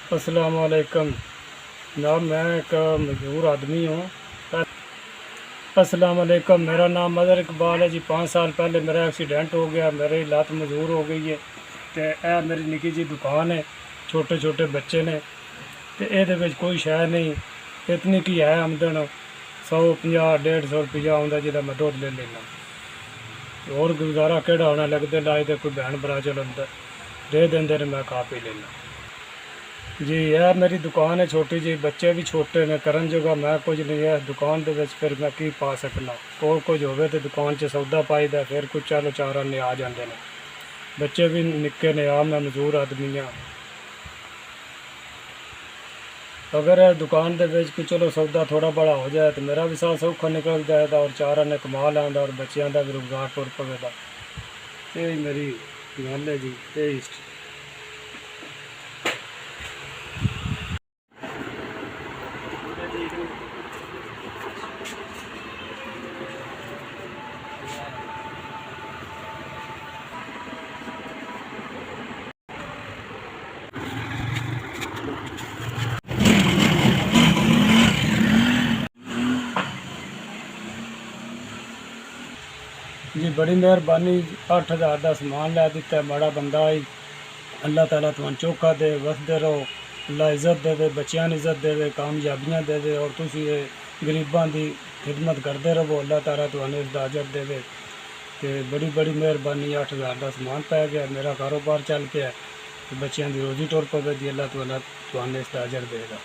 अस्सलाम वालेकुम जनाब, मैं एक मजदूर आदमी हूँ। अस्सलाम वालेकुम, मेरा नाम मदर इकबाल है जी। 5 साल पहले मेरा एक्सीडेंट हो गया, मेरी लत मजबूर हो गई है। तो यह मेरी निकी जी दुकान है, छोटे छोटे बच्चे ने, तो ये कोई शै नहीं। इतनी की है आमदन 150 150 रुपया आंदा जिदा मैं दुध ले लेना। और गुजारा केड़ा होना, लगते लाए तो कोई भैन भरा चलता दे देंगे, मैं खा पी लेना जी। यह मेरी दुकान है छोटी जी, बच्चे भी छोटे ने, करन जोगा मैं कुछ नहीं है दुकान के फिर मैं की पा सकना। कोल कुछ होवे तो दुकान च सौदा पाई दा, फिर कुछ चलो चार आने आ जाते हैं। बच्चे भी निक्के ने, आ मैं मजदूर आदमी हाँ। अगर यह दुकान के चलो सौदा थोड़ा बड़ा हो जाए तो मेरा भी साथ सौखा निकल जाएगा और चार आने कमा लाँगा और बच्चों का भी रोजगार टुर पवेगा। यही मेरी गल है जी। यही जी, बड़ी मेहरबानी। 8,000 का समान लै दिता है, माड़ा बंदा ही। अल्लाह ताला तुम चौखा दे, वसदे रहो। अल्लाह इज्जत दे, बच्चों ने इज्जत दे, कामयाबियाँ दे और तुम गरीबों की खिदमत करते रहो। अल्लाह ताला तुम्हें इसका अजर दे। तो बड़ी बड़ी मेहरबानी। 8,000 का समान पै गया, मेरा कारोबार चल गया, बच्चों की रोजी टुर पवेगी। अल्लाह तुम्हें इसका अजर देगा।